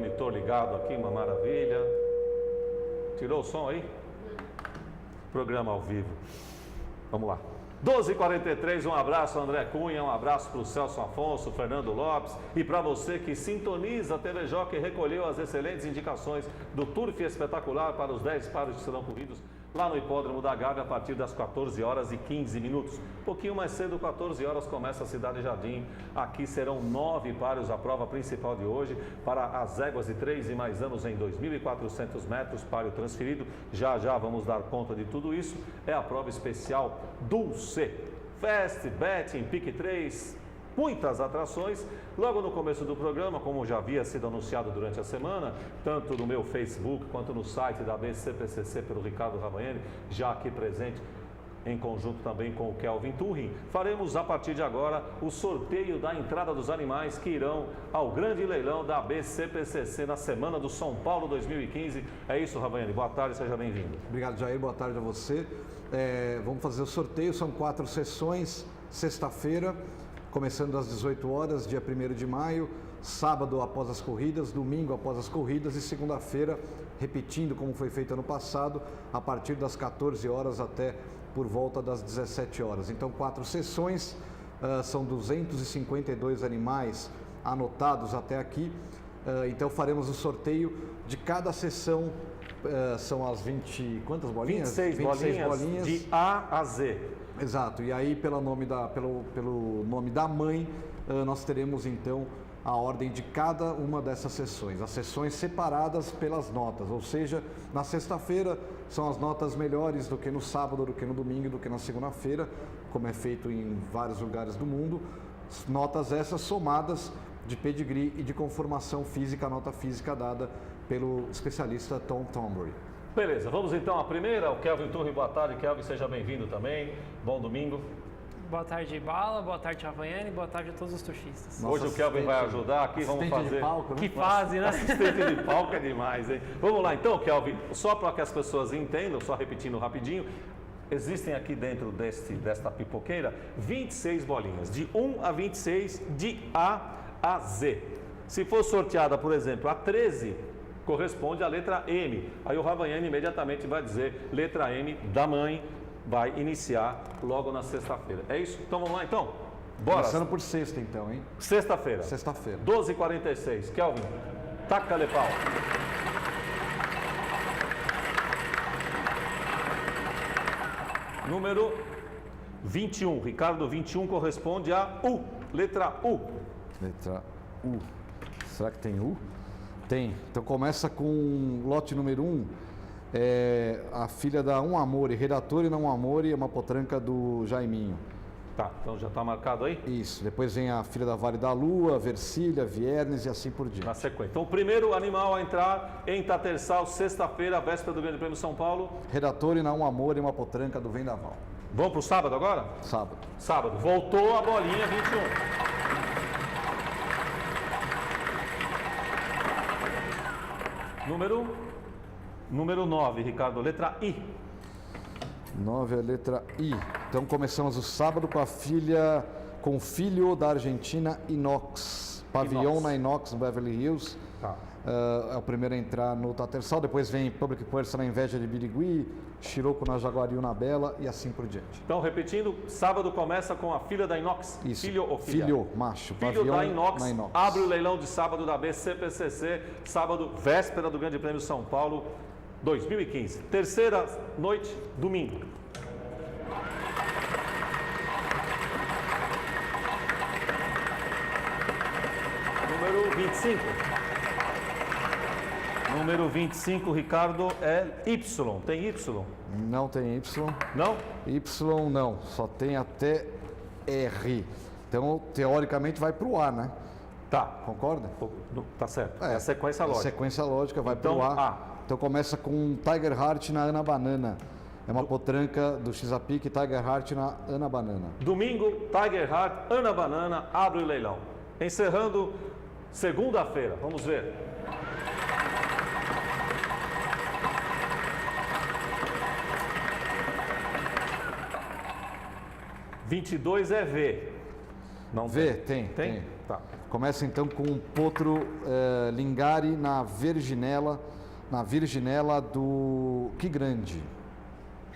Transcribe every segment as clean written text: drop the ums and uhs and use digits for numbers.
monitor ligado aqui, uma maravilha. Tirou o som aí? Programa ao vivo. Vamos lá. 12h43, um abraço André Cunha, um abraço para o Celso Afonso, Fernando Lopes e para você que sintoniza a TV Jockey, recolheu as excelentes indicações do Turf Espetacular para os 10 pares que serão corridos lá no Hipódromo da Gávea a partir das 14h15. Um pouquinho mais cedo, 14 horas, começa a Cidade Jardim. Aqui serão 9 pares, a prova principal de hoje, para as éguas de 3 e mais anos em 2.400 metros, páreo transferido. Já vamos dar conta de tudo isso. É a prova especial Dulce. Fast Betting, Pique 3, muitas atrações. Logo no começo do programa, como já havia sido anunciado durante a semana, tanto no meu Facebook quanto no site da BCPCC pelo Ricardo Ravanelli, já aqui presente em conjunto também com o Kelvin Turrin, faremos a partir de agora o sorteio da entrada dos animais que irão ao grande leilão da BCPCC na Semana do São Paulo 2015. É isso, Ravanelli. Boa tarde, seja bem-vindo. Obrigado, Jair. Boa tarde a você. Vamos fazer o sorteio, são 4 sessões, sexta-feira, começando às 18 horas, dia 1º de maio, sábado após as corridas, domingo após as corridas e segunda-feira, repetindo como foi feito ano passado, a partir das 14 horas até por volta das 17 horas. Então, 4 sessões, são 252 animais anotados até aqui. Então, faremos o sorteio de cada sessão, são as 20, quantas bolinhas? 26 bolinhas de A a Z. Exato, e aí pelo nome da mãe, nós teremos então a ordem de cada uma dessas sessões, as sessões separadas pelas notas, ou seja, na sexta-feira são as notas melhores do que no sábado, do que no domingo, do que na segunda-feira, como é feito em vários lugares do mundo, notas essas somadas de pedigree e de conformação física, a nota física dada pelo especialista Tom Thornbury. Beleza, vamos então à primeira, o Kelvin Turrin, boa tarde, Kelvin, seja bem-vindo também, bom domingo. Boa tarde, Bala, boa tarde, Ravanelli, boa tarde a todos os turfistas. Hoje o Kelvin vai ajudar aqui, vamos fazer... De palco, né? Que fase, né? Assistente de palco é demais, hein? Vamos lá então, Kelvin, só para que as pessoas entendam, só repetindo rapidinho, existem aqui dentro desta pipoqueira 26 bolinhas, de 1 a 26, de A a Z. Se for sorteada, por exemplo, a 13, corresponde à letra M. Aí o Ravanelli imediatamente vai dizer letra M da mãe, vai iniciar logo na sexta-feira. É isso? Então vamos lá então? Bora! Começando por sexta então, hein? Sexta-feira. Sexta-feira. 12h46. Kelvin, taca-lhe pau. Número 21. Ricardo, 21 corresponde a U. Letra U. Letra U. Será que tem U? Tem. Então começa com lote número 1. A filha da Um Amore, Redatore Não Amore, é uma potranca do Jaiminho. Tá, então já está marcado aí? Isso. Depois vem a filha da Vale da Lua, Versilia, Viernes e assim por diante. Na sequência. Então o primeiro animal a entrar em Tatersal, sexta-feira, véspera do Grande Prêmio São Paulo. Redatore Não Amore, uma potranca do Vendaval. Vamos para o sábado agora? Sábado. Sábado. Voltou a bolinha 21. Número 9, Ricardo, letra I. 9 é a letra I. Então começamos o sábado com o filho da Argentina, Inox. Pavilhão na Inox, no Beverly Hills. Tá. É o primeiro a entrar no Tatersal. Depois vem Public Person na Inveja de Birigui, Chirocco na Jaguariúna na Bela e assim por diante. Então, repetindo, sábado começa com a filha da Inox. Isso. Filho ou filha? Filho, macho. Filho da Inox, na Inox. abre o leilão de sábado da BCPCC, sábado, véspera do Grande Prêmio São Paulo 2015. Terceira noite, domingo. Número 25. Número 25, Ricardo, é Y. Tem Y? Não tem Y. Não? Y não, só tem até R. Então, teoricamente, vai para o A, né? Tá. Concorda? Tá certo. É a sequência lógica. A sequência lógica vai Então, para o A. A. Então, começa com Tiger Heart na Ana Banana. É uma potranca do X-Apic, Tiger Heart na Ana Banana. Domingo, Tiger Heart, Ana Banana, abre o leilão. Encerrando segunda-feira. Vamos ver. (22) é V. Não V, tem? tem. Tá. Começa então com um potro Lingari na Virginella do Que Grande.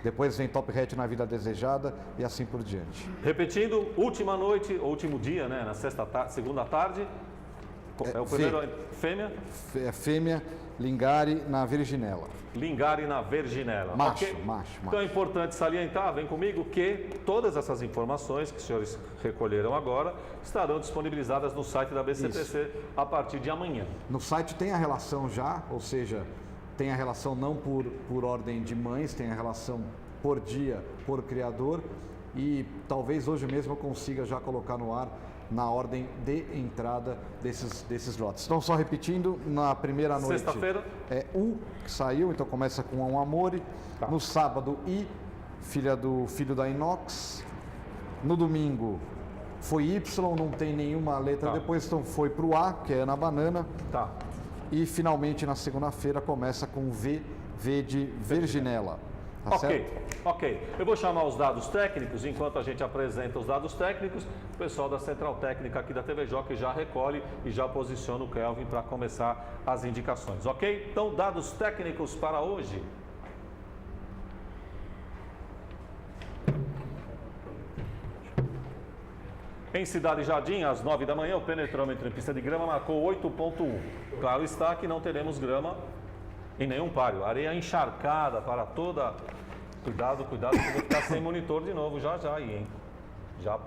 Depois vem Top Hat na Vida Desejada e assim por diante. Repetindo, última noite, último dia, né? Na segunda tarde. É o primeiro fêmea? É fêmea, Lingari na Virginella. Lingari na Virginella. Macho, Okay? macho. Então é importante salientar, vem comigo, que todas essas informações que os senhores recolheram agora estarão disponibilizadas no site da BCTC a partir de amanhã. No site tem a relação já, ou seja, tem a relação não por ordem de mães, tem a relação por dia, por criador, e talvez hoje mesmo eu consiga já colocar no ar na ordem de entrada desses lotes. Então, só repetindo, na primeira noite Sexta-feira é U que saiu, então começa com Um Amore. Tá. No sábado, I, filho da Inox. No domingo foi Y, não tem nenhuma letra depois, então foi para o A, que é Ana Banana. Tá. E finalmente na segunda-feira começa com V de Virginella. Tá Ok, certo? ok. Eu vou chamar os dados técnicos, enquanto a gente apresenta os dados técnicos, o pessoal da Central Técnica aqui da TV Jockey já recolhe e já posiciona o Kelvin para começar as indicações, ok? Então, dados técnicos para hoje. Em Cidade Jardim, às 9 da manhã, o penetrômetro em pista de grama marcou 8,1. Claro está que não teremos grama em nenhum páreo. Areia encharcada para toda... Cuidado, que eu vou ficar sem monitor de novo já aí, hein? Já.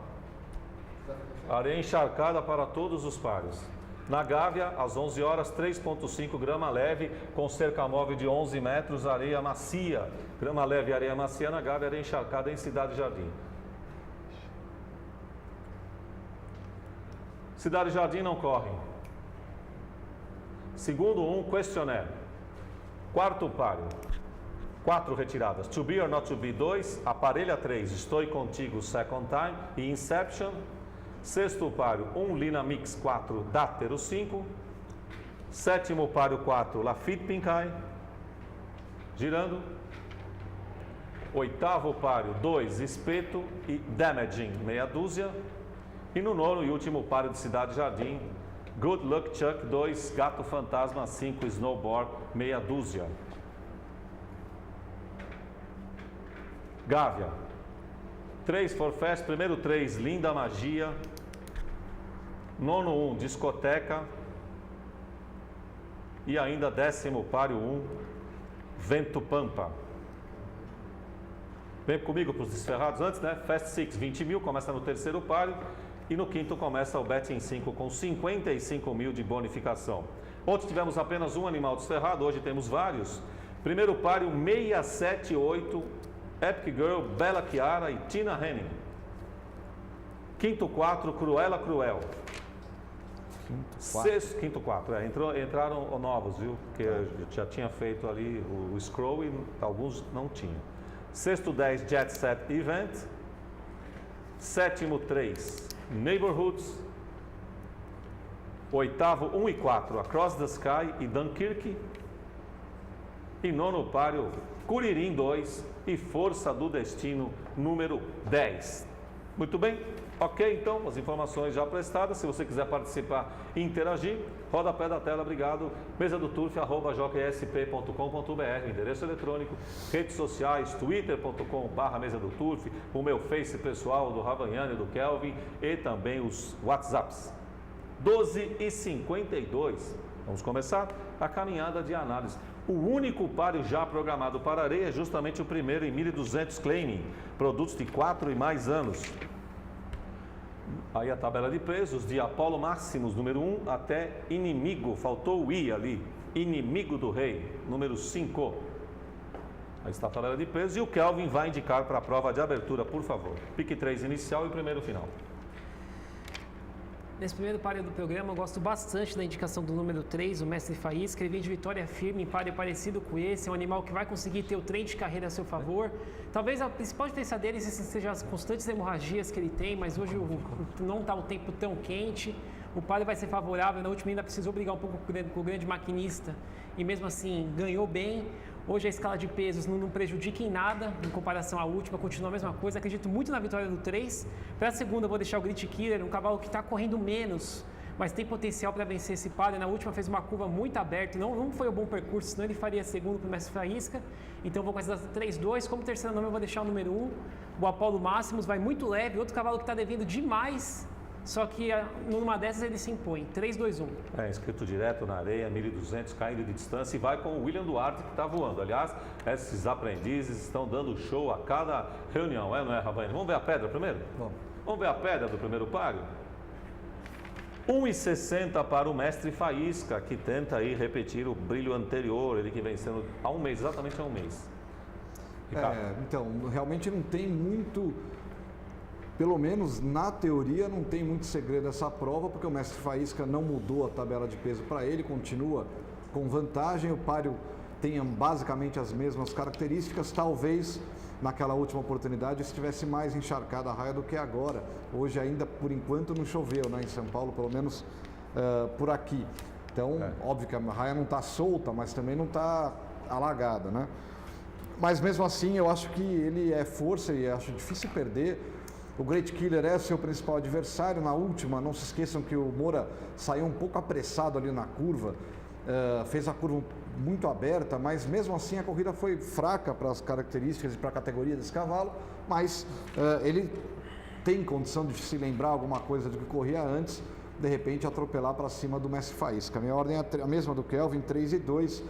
Areia encharcada para todos os páreos. Na Gávea, às 11 horas, 3,5 grama leve, com cerca móvel de 11 metros, areia macia. Grama leve, areia macia na Gávea, areia encharcada em Cidade Jardim. Cidade Jardim não corre. Segundo questionário. Quarto páreo. 4 retiradas. To Be or Not To Be 2, Aparelha 3, Estou Contigo Second Time e Inception. Sexto páreo, Lina Mix 4, Dátero 5. Sétimo páreo 4, Lafitte Pincay. Girando. Oitavo páreo 2, Espeto e Damaging, meia dúzia. E no nono e último páreo de Cidade Jardim, Good Luck Chuck 2, Gato Fantasma 5, Snowboard, meia dúzia. Gávea, 3 Forfest, primeiro 3, Linda Magia, nono 1, Discoteca e ainda décimo páreo 1, Vento Pampa. Vem comigo para os desferrados antes, né? Fast 6, 20 mil, começa no terceiro páreo e no quinto começa o Bet em 5 com 55 mil de bonificação. Ontem tivemos apenas um animal desferrado, hoje temos vários. Primeiro páreo 678, Epic Girl, Bela Chiara e Tina Henning. Quinto 4, Cruella Cruel. Quinto 4, entraram novos, viu? Porque eu já tinha feito ali o scroll e alguns não tinham. Sexto 10, Jet Set Event. Sétimo 3, Neighborhoods. Oitavo 1 e 4, Across the Sky e Dunkirk. E nono páreo, Curirim 2 e Força do Destino número 10. Muito bem? Ok, então, as informações já prestadas. Se você quiser participar e interagir, rodapé da tela, obrigado. Mesa do Turf, @jockey.sp.com.br, endereço eletrônico, redes sociais, twitter.com/mesa do Turf, o meu Face pessoal do Ravagnani, do Kelvin e também os WhatsApps. 12h52. Vamos começar a caminhada de análise. O único páreo já programado para areia é justamente o primeiro em 1200 Claiming, produtos de 4 e mais anos. Aí a tabela de preços de Apollo Maximus, número 1, até Inimigo, faltou o I ali, Inimigo do Rei, número 5. Aí está a tabela de preços e o Kelvin vai indicar para a prova de abertura, por favor. Pique 3 inicial e o primeiro final. Nesse primeiro páreo do programa, eu gosto bastante da indicação do número 3, o Mestre Faísca. Ele vem de vitória firme em páreo parecido com esse. É um animal que vai conseguir ter o trem de carreira a seu favor. Talvez a principal diferença dele seja as constantes hemorragias que ele tem, mas hoje não está um tempo tão quente. O páreo vai ser favorável. Na última ainda precisou brigar um pouco com o grande maquinista e mesmo assim ganhou bem. Hoje a escala de pesos não prejudica em nada em comparação à última, continua a mesma coisa. Acredito muito na vitória do 3. Para a segunda eu vou deixar o Grit Killer, um cavalo que está correndo menos, mas tem potencial para vencer esse páreo. Na última fez uma curva muito aberta, não foi um bom percurso, senão ele faria segundo para o Mestre Faísca. Então vou com essa 3-2. Como terceiro nome eu vou deixar o número 1, o Apollo Máximos, vai muito leve, outro cavalo que está devendo demais, só que numa dessas ele se impõe. 3-2-1. Inscrito direto na areia, 1.200, caindo de distância, e vai com o William Duarte, que está voando. Aliás, esses aprendizes estão dando show a cada reunião, não é, Ravani? Vamos ver a pedra primeiro? Vamos ver a pedra do primeiro páreo? 1,60 para o Mestre Faísca, que tenta aí repetir o brilho anterior, ele que vem sendo há um mês, exatamente há um mês. Então, realmente não tem muito, pelo menos na teoria, não tem muito segredo essa prova, porque o Mestre Faísca não mudou a tabela de peso para ele, continua com vantagem, o páreo tem basicamente as mesmas características, talvez naquela última oportunidade estivesse mais encharcada a raia do que agora. Hoje ainda, por enquanto, não choveu, né, em São Paulo, pelo menos por aqui. Então, óbvio que a raia não está solta, mas também não está alagada, né? Mas mesmo assim, eu acho que ele é força e acho difícil perder. O Great Killer é seu principal adversário. Na última, não se esqueçam que o Moura saiu um pouco apressado ali na curva, fez a curva muito aberta, mas mesmo assim a corrida foi fraca para as características e para a categoria desse cavalo, mas ele tem condição de se lembrar alguma coisa do que corria antes, de repente atropelar para cima do Mestre Faísca. A minha ordem é a mesma do Kelvin, 3-2.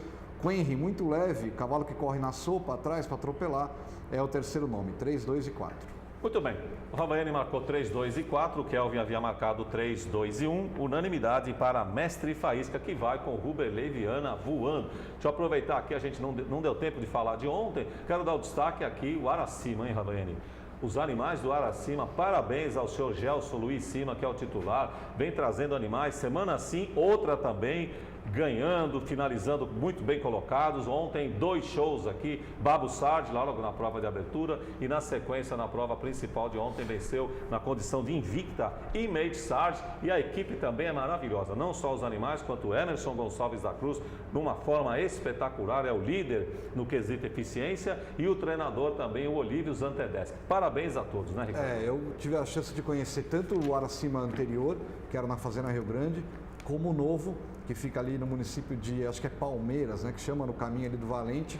Quenry, muito leve, cavalo que corre na sopa atrás para atropelar, é o terceiro nome, 3, 2 e 4. Muito bem, o Ravaiani marcou 3, 2 e 4, o Kelvin havia marcado 3, 2 e 1, unanimidade para Mestre Faísca, que vai com o Ruberley Viana voando. Deixa eu aproveitar aqui, a gente não deu tempo de falar de ontem, quero dar o destaque aqui, o Aracima, hein, Ravaiani? Os animais do Aracima, parabéns ao senhor Gelson Luiz Cima, que é o titular, vem trazendo animais, semana sim, outra também, ganhando, finalizando muito bem colocados. Ontem 2 shows aqui, Babu Sard lá logo na prova de abertura e na sequência na prova principal de ontem venceu na condição de invicta Image Sard, e a equipe também é maravilhosa, não só os animais quanto o Emerson Gonçalves da Cruz, numa forma espetacular, é o líder no quesito eficiência, e o treinador também, o Olívio Zantedeschi. Parabéns a todos, né, Ricardo? Eu tive a chance de conhecer tanto o Aracima anterior, que era na Fazenda Rio Grande, como o novo, que fica ali no município de, acho que é Palmeiras, né, que chama no caminho ali do Valente.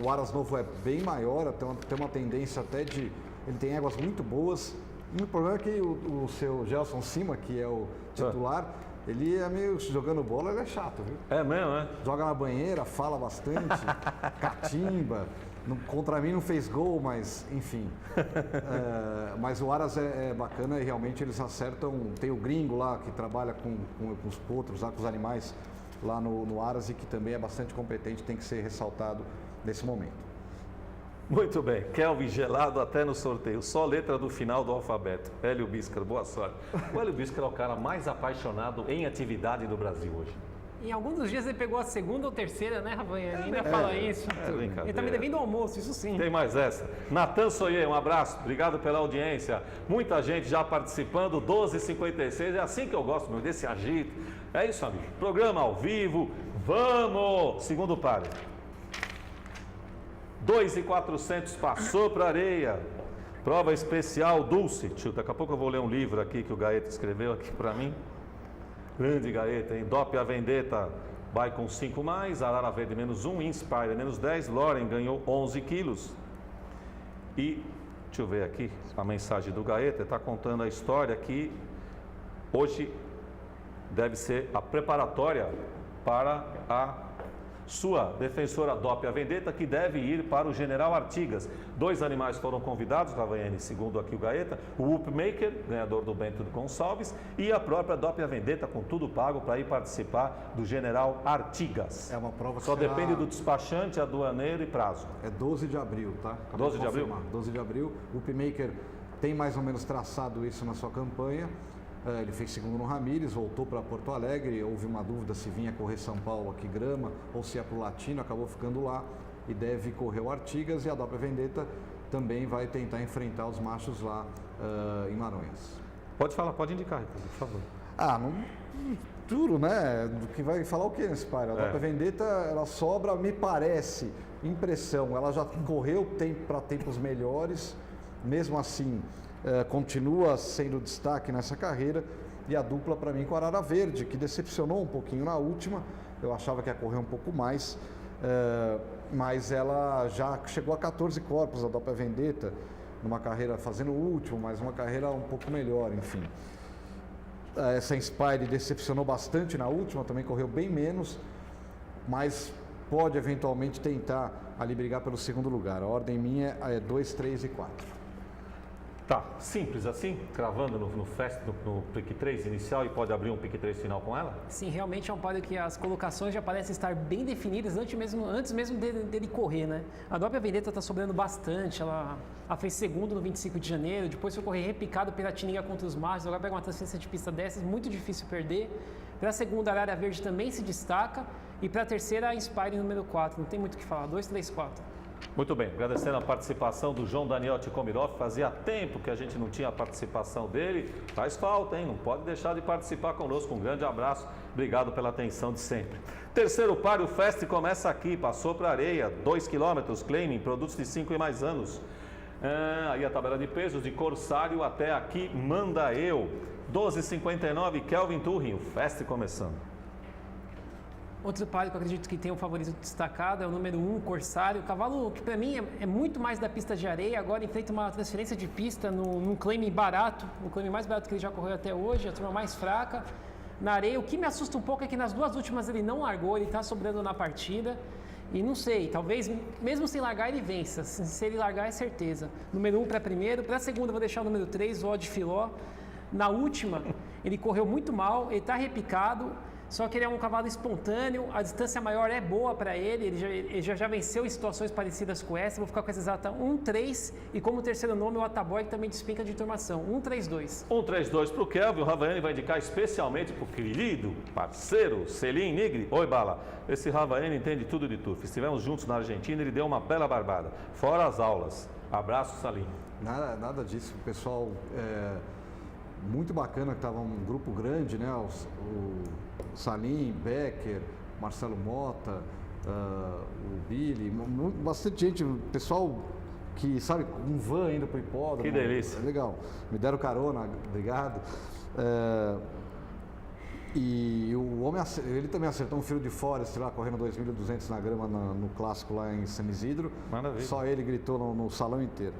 O Aras Novo é bem maior, tem uma tendência até de... Ele tem éguas muito boas. O problema é que o seu Gelson Cima, que é o titular, ele é meio, jogando bola, ele é chato, viu? É mesmo, né? Joga na banheira, fala bastante, catimba. Contra mim não fez gol, mas enfim. Mas o Aras é bacana e realmente eles acertam. Tem o gringo lá que trabalha com os potros, lá, com os animais lá no Aras, e que também é bastante competente, tem que ser ressaltado nesse momento. Muito bem, Kelvin gelado até no sorteio, só letra do final do alfabeto. Hélio Bíscaro, boa sorte. O Hélio Bíscaro é o cara mais apaixonado em atividade do Brasil hoje. Em alguns dos dias ele pegou a segunda ou terceira, né, Ravaiani? Ainda fala isso. Ele tá me devendo almoço, isso sim. Tem mais essa. Natan Soyer, um abraço, obrigado pela audiência. Muita gente já participando, 12h56, é assim que eu gosto, meu, desse agito. É isso, amigo. Programa ao vivo, vamos! Segundo páreo. 2.400 passou para areia. Prova especial Dulce. Daqui a pouco eu vou ler um livro aqui que o Gaeta escreveu aqui para mim. Grande Gaeta, hein? Dope a Vendetta vai com 5 mais, Arara Verde menos 1, Inspire menos 10, Loren ganhou 11 quilos. E, deixa eu ver aqui, a mensagem do Gaeta, está contando a história que hoje deve ser a preparatória para a sua defensora Dope a Vendetta, que deve ir para o General Artigas. 2 animais foram convidados, Ravaiani, segundo aqui o Gaeta, o Whoopmaker, ganhador do Bento Gonçalves, e a própria Dope a Vendetta, com tudo pago para ir participar do General Artigas. É uma prova que só depende do despachante, aduaneiro e prazo. É 12 de abril, tá? 12 de abril? 12 de abril. O Whoopmaker tem mais ou menos traçado isso na sua campanha. Ele fez segundo no Ramírez, voltou para Porto Alegre, houve uma dúvida se vinha correr São Paulo aqui Grama ou se ia para o Latino, acabou ficando lá e deve correr o Artigas, e a Dope a Vendetta também vai tentar enfrentar os machos lá em Maronhas. Pode falar, pode indicar, por favor. Não duro, né? Do que vai falar o que nesse páreo? A Dope a Vendetta, ela sobra, me parece, impressão, ela já correu para tempos melhores, mesmo assim continua sendo destaque nessa carreira, E a dupla para mim com a Arara Verde, que decepcionou um pouquinho na última. Eu achava que ia correr um pouco mais, mas ela já chegou a 14 corpos, a Doppia Vendetta, numa carreira fazendo o último, mas uma carreira um pouco melhor, enfim. Essa Inspire decepcionou bastante na última, também correu bem menos, mas pode eventualmente tentar ali brigar pelo segundo lugar. A ordem minha é 2, 3 e 4. Tá, simples assim, cravando no pick 3 inicial e pode abrir um pick 3 final com ela? Sim, realmente é um páreo que as colocações já parecem estar bem definidas antes mesmo dele correr, né? A Doppia Vendetta está sobrando bastante, ela fez segundo no 25 de janeiro, depois foi correr repicado pela Tininga contra os Machos, agora pega uma transferência de pista dessas, muito difícil perder. Para a segunda, a Arara Verde também se destaca e para a terceira, a Inspire número 4, não tem muito o que falar, 2, 3, 4. Muito bem, agradecendo a participação do João Daniel Tikomirov, fazia tempo que a gente não tinha a participação dele, faz falta, hein? Não pode deixar de participar conosco, um grande abraço, obrigado pela atenção de sempre. Terceiro páreo, o Fest começa aqui, passou para areia, 2 km, claiming, produtos de 5 e mais anos. Aí a tabela de pesos de Corsário até aqui, manda eu, 12,59, Kelvin Turrin, o Fest começando. Outro páreo que eu acredito que tem um favorito destacado é o número 1, Corsário. O cavalo que para mim é muito mais da pista de areia, agora enfrenta uma transferência de pista num claim barato, o claim mais barato que ele já correu até hoje, a turma mais fraca. Na areia, o que me assusta um pouco é que nas duas últimas ele não largou, ele está sobrando na partida. E não sei, talvez mesmo sem largar ele vença, se ele largar é certeza. Número 1 para primeiro, para segunda eu vou deixar o número 3, o Odd Filó. Na última, ele correu muito mal, ele está repicado. Só que ele é um cavalo espontâneo, a distância maior é boa para ele, ele já venceu em situações parecidas com essa. Vou ficar com essa exata 1-3 e como terceiro nome o Ataboy, que também despenca de turmação, 1-3-2. 1-3-2 para o Kelvin, o Ravaiani vai indicar especialmente para o querido parceiro Selim Nigri. Oi, Bala, esse Ravaiani entende tudo de turf. Estivemos juntos na Argentina, ele deu uma bela barbada, fora as aulas. Abraço, Salim. Nada disso, o pessoal muito bacana, que estava um grupo grande, né? O Salim, Becker, Marcelo Mota, o Billy, bastante gente, pessoal que, sabe, um van indo para o hipódromo. Que delícia. É legal. Me deram carona, obrigado. E o homem, ele também acertou um filho de Forest lá, correndo 2.200 na grama no clássico lá em San Isidro. Maravilha. Só ele gritou no salão inteiro.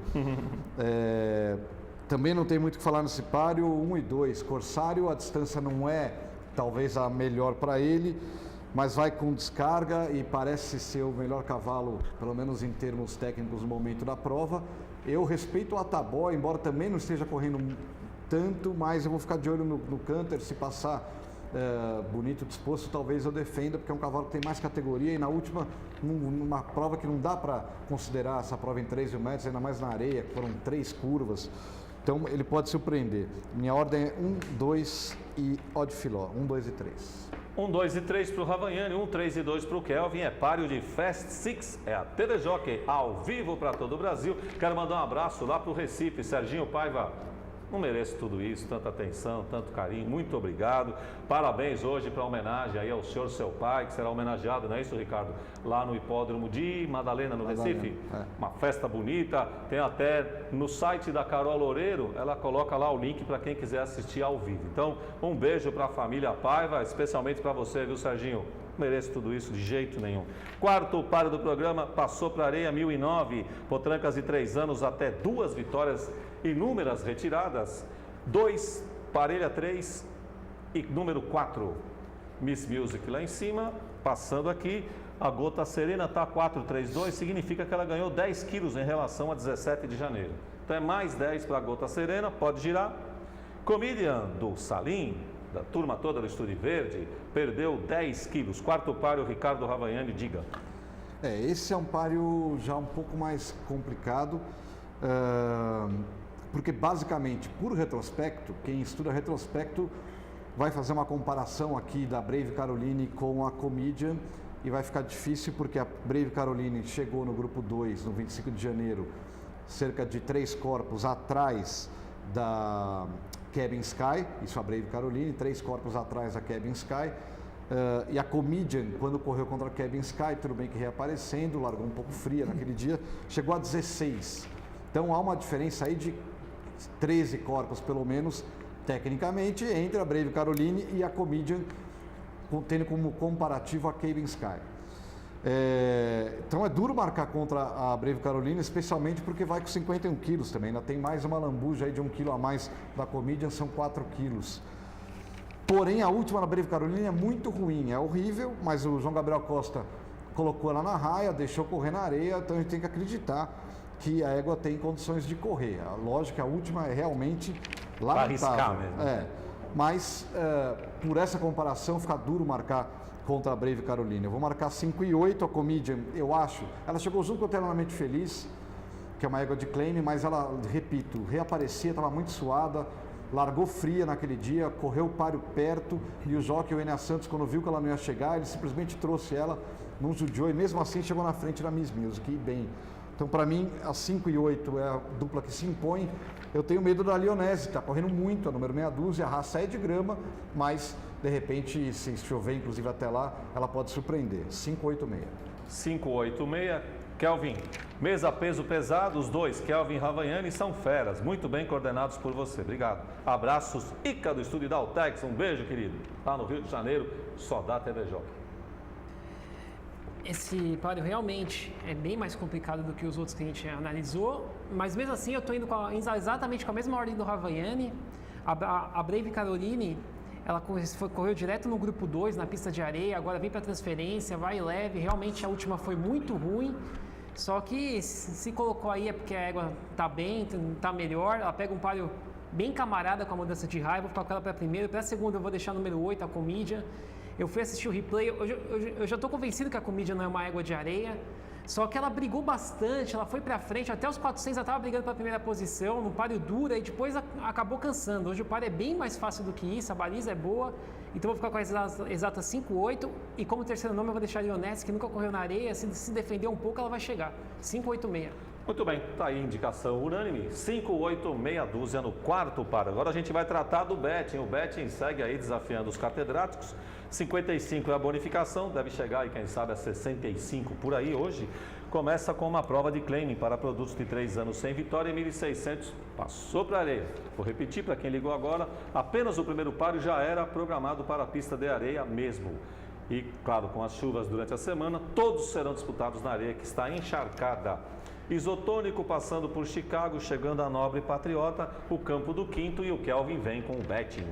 Também não tem muito o que falar nesse páreo, 1 e 2. Corsário, a distância não é talvez a melhor para ele, mas vai com descarga e parece ser o melhor cavalo, pelo menos em termos técnicos, no momento da prova. Eu respeito o Ataboy, embora também não esteja correndo tanto, mas eu vou ficar de olho no Canter, se passar bonito, disposto, talvez eu defenda, porque é um cavalo que tem mais categoria e na última, numa prova que não dá para considerar essa prova em 3 mil metros, ainda mais na areia, que foram 3 curvas. Então ele pode surpreender. Minha ordem é 1, 2 e Odd Filó. 1, 2 e 3. 1, 2 e 3 para o Ravaiani, 1, 3 e 2 para o Kelvin. É páreo de Fast Six. É a TV Jockey ao vivo para todo o Brasil. Quero mandar um abraço lá para o Recife. Serginho Paiva, não mereço tudo isso, tanta atenção, tanto carinho. Muito obrigado. Parabéns hoje para a homenagem aí ao senhor, seu pai, que será homenageado, não é isso, Ricardo? Lá no hipódromo de Madalena, no Recife. Uma festa bonita. Tem até no site da Carol Loureiro, ela coloca lá o link para quem quiser assistir ao vivo. Então, um beijo para a família Paiva, especialmente para você, viu, Serginho? Não mereço tudo isso de jeito nenhum. Quarto páreo do programa, passou para areia 1009, Potrancas de 3 anos, até 2 vitórias, inúmeras retiradas, 2, parelha 3 e número 4, Miss Music lá em cima, passando aqui, a Gota Serena está 4-3-2, significa que ela ganhou 10 quilos em relação a 17 de janeiro. Então é mais 10 para a Gota Serena, pode girar. Comedian do Salim, da turma toda do Estúdio Verde, perdeu 10 quilos. Quarto páreo, Ricardo Ravaiani, diga. Esse é um páreo já um pouco mais complicado, porque basicamente, por retrospecto, quem estuda retrospecto vai fazer uma comparação aqui da Brave Caroline com a Comedian e vai ficar difícil porque a Brave Caroline chegou no grupo 2 no 25 de janeiro, cerca de 3 corpos atrás da Cabin Sky, isso a Brave Caroline, 3 corpos atrás da Cabin Sky. E a Comedian, quando correu contra a Cabin Sky, tudo bem que reaparecendo, largou um pouco fria naquele dia, chegou a 16. Então há uma diferença aí de 13 corpos pelo menos, tecnicamente, entre a Brave Caroline e a Comedian, tendo como comparativo a Caven Sky. Então é duro marcar contra a Brave Caroline, especialmente porque vai com 51 quilos também. Ainda tem mais uma lambuja aí de 1 quilo a mais da Comedian, são 4 quilos. Porém, a última na Brave Caroline é muito ruim, é horrível, mas o João Gabriel Costa colocou ela na raia, deixou correr na areia, então a gente tem que acreditar que a égua tem condições de correr. Lógico que a última é realmente lamentável. Mesmo. Mas por essa comparação fica duro marcar contra a Brave Caroline. Eu vou marcar 5,8 a Comedian, eu acho. Ela chegou junto com o Eternamente Feliz, que é uma égua de claim, mas ela, repito, reaparecia, estava muito suada, largou fria naquele dia, correu o páreo perto e o jockey, o Enéa Santos, quando viu que ela não ia chegar, ele simplesmente trouxe ela, não judiou e mesmo assim chegou na frente da Miss Music, e bem. Então, para mim, a 5 e 8 é a dupla que se impõe. Eu tenho medo da Lionese, está correndo muito, a número meia dúzia, a raça é de grama, mas, de repente, se chover, inclusive, até lá, ela pode surpreender. 5,86. 5,86. Kelvin, mesa peso pesado, os dois, Kelvin e Ravagnani, são feras, muito bem coordenados por você. Obrigado. Abraços, Ica do Estúdio Daltex, um beijo, querido. Lá no Rio de Janeiro, só dá TV Jockey. Esse páreo realmente é bem mais complicado do que os outros que a gente analisou, mas mesmo assim eu estou indo exatamente com a mesma ordem do Ravagnani. A Brave Caroline, ela correu direto no grupo 2, na pista de areia, agora vem para transferência, vai leve, realmente a última foi muito ruim, só que se colocou aí é porque a égua está bem, está melhor, ela pega um páreo bem camarada com a mudança de raio, vou ficar com ela para a primeira, para a segunda eu vou deixar o número 8, a Comedian. Eu fui assistir o replay, eu já estou convencido que a Comedian não é uma égua de areia, só que ela brigou bastante, ela foi para frente, até os 400 ela estava brigando pela primeira posição, no páreo dura, e depois acabou cansando. Hoje o páreo é bem mais fácil do que isso, a baliza é boa, então eu vou ficar com a exata 5,8, e como terceiro nome eu vou deixar a Lionesse, que nunca correu na areia, se defender um pouco ela vai chegar, 5,86. Muito bem, tá aí indicação unânime, 5,8, meia dúzia no quarto par. Agora a gente vai tratar do betting. O betting segue aí desafiando os catedráticos. 55 é a bonificação, deve chegar aí, quem sabe, a 65 por aí hoje. Começa com uma prova de claiming para produtos de 3 anos sem vitória e 1.600. Passou para a areia. Vou repetir para quem ligou agora, apenas o primeiro páreo já era programado para a pista de areia mesmo. E, claro, com as chuvas durante a semana, todos serão disputados na areia que está encharcada. Isotônico passando por Chicago, chegando a Nobre Patriota, o campo do quinto e o Kelvin vem com o betting.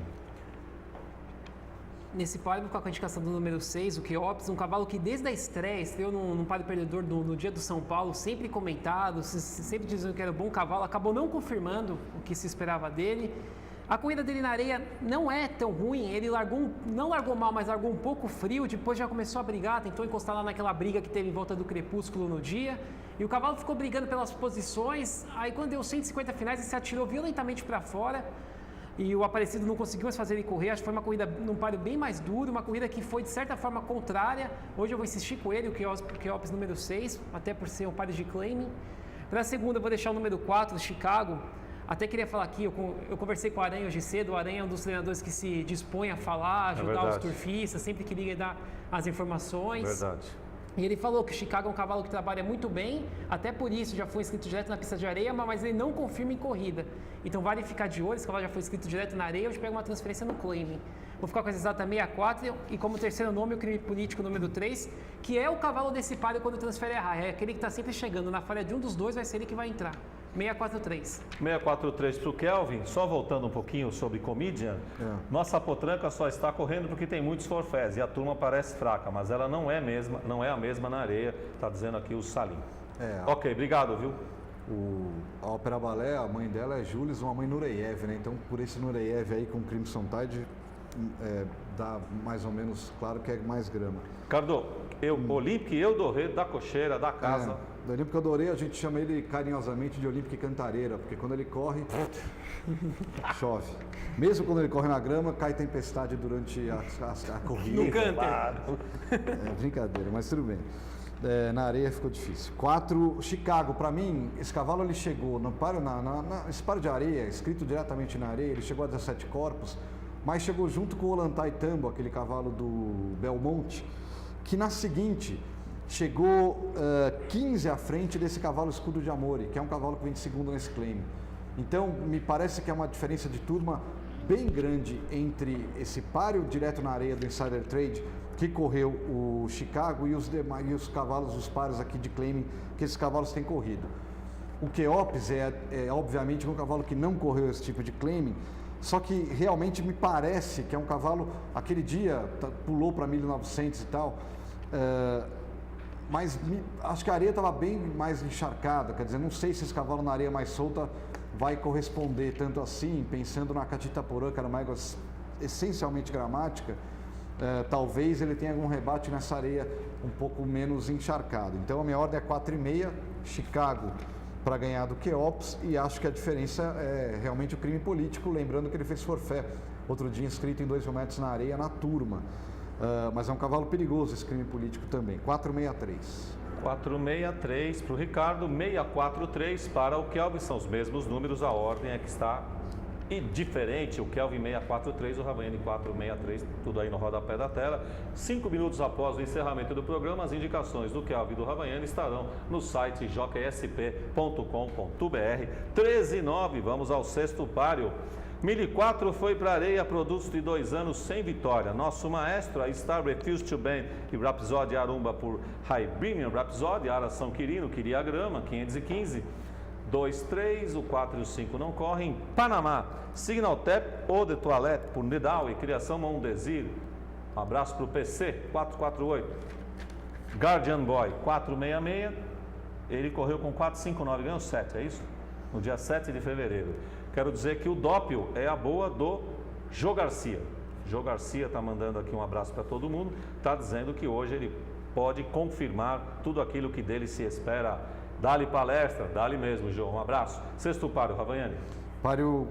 Nesse páreo, vou ficar com a indicação do número 6, o Queops, um cavalo que desde a estreia estreou num páreo perdedor no dia do São Paulo, sempre comentado, sempre dizendo que era um bom cavalo, acabou não confirmando o que se esperava dele. A corrida dele na areia não é tão ruim, ele não largou mal, mas largou um pouco frio, depois já começou a brigar, tentou encostar lá naquela briga que teve em volta do crepúsculo no dia, e o cavalo ficou brigando pelas posições, aí quando deu 150 finais ele se atirou violentamente para fora, e o Aparecido não conseguiu mais fazer ele correr, acho que foi uma corrida num páreo bem mais duro, uma corrida que foi de certa forma contrária. Hoje eu vou insistir com ele, o Queops número 6, até por ser um páreo de claiming. Para a segunda eu vou deixar o número 4, o Chicago. Até queria falar aqui, eu conversei com o Aranha hoje cedo, o Aranha é um dos treinadores que se dispõe a falar, ajudar os turfistas, sempre queria dar as informações. Verdade. E ele falou que o Chicago é um cavalo que trabalha muito bem, até por isso já foi inscrito direto na pista de areia, mas ele não confirma em corrida. Então vale ficar de olho, esse cavalo já foi inscrito direto na areia, hoje pega uma transferência no claiming. Vou ficar com essa exata 64 e como terceiro nome o crime político número 3, que é o cavalo desse páreo quando transfere a raia, é aquele que está sempre chegando, na falha de um dos dois vai ser ele que vai entrar. 643. 643 para o Kelvin. Só voltando um pouquinho sobre Comedian, nossa potranca só está correndo porque tem muitos forfés e a turma parece fraca, mas ela não é a mesma na areia, está dizendo aqui o Salim. Ok, obrigado, viu? A Ópera Balé, a mãe dela é Jules, uma mãe Nureyev, né? Então por esse Nureyev aí com Crimson Tide, dá mais ou menos, claro que é mais grama. Cardo, Olímpico e Eudorê da cocheira, da casa. Do Olímpico Eudorê a gente chama ele carinhosamente de Olímpico e Cantareira, porque quando ele corre, chove. Mesmo quando ele corre na grama, cai tempestade durante a corrida. No canter. É brincadeira, mas tudo bem. Na areia ficou difícil. 4, Chicago. Para mim, esse cavalo ele chegou nesse páreo de areia, escrito diretamente na areia, ele chegou a 17 corpos, mas chegou junto com o Olantai Tambo, aquele cavalo do Belmonte, que na seguinte chegou 15 à frente desse cavalo Escudo de Amore, que é um cavalo que vem de segundo nesse claim. Então, me parece que é uma diferença de turma bem grande entre esse páreo direto na areia do Insider Trade, que correu o Chicago, e os demais, e os cavalos, os páreos aqui de claiming, que esses cavalos têm corrido. O Cheops é obviamente um cavalo que não correu esse tipo de claiming, só que realmente me parece que é um cavalo, aquele dia pulou para 1.900 e tal, mas acho que a areia estava bem mais encharcada, quer dizer, não sei se esse cavalo na areia mais solta vai corresponder tanto assim, pensando na Catita Porã, que era uma égua essencialmente gramática, talvez ele tenha algum rebate nessa areia um pouco menos encharcado. Então a minha ordem é 4,5, Chicago para ganhar do Cheops, e acho que a diferença é realmente o crime político, lembrando que ele fez forfé outro dia inscrito em 2.000 metros na areia na turma. Mas é um cavalo perigoso esse crime político também. 463. 463 para o Ricardo, 643 para o Kelvin, são os mesmos números, a ordem é que está diferente. O Kelvin 643, o Ravaiani 463, tudo aí no rodapé da tela. 5 minutos após o encerramento do programa, as indicações do Kelvin e do Ravaiani estarão no site jockey.sp.com.br. 13,9, vamos ao sexto páreo. 1.004 foi para areia, produtos de 2 anos sem vitória. Nosso maestro, a Star Refuse to Bend e Rhapsody Arumba por Hibernian Rhapsody, Ara São Quirino, queria a grama, 515. 2, 3, o 4 e o 5 não correm. Panamá, Signal Tap ou de Toilette por Nidal e Criação Mon Desir. Um abraço para o PC, 448. Guardian Boy, 466. Ele correu com 459, ganhou 7, é isso? No dia 7 de fevereiro. Quero dizer que o dópio é a boa do Jô Garcia. Jô Garcia está mandando aqui um abraço para todo mundo. Está dizendo que hoje ele pode confirmar tudo aquilo que dele se espera. Dá-lhe palestra, dá-lhe mesmo, Jô. Um abraço. Sexto páreo, Ravaiani. Páreo...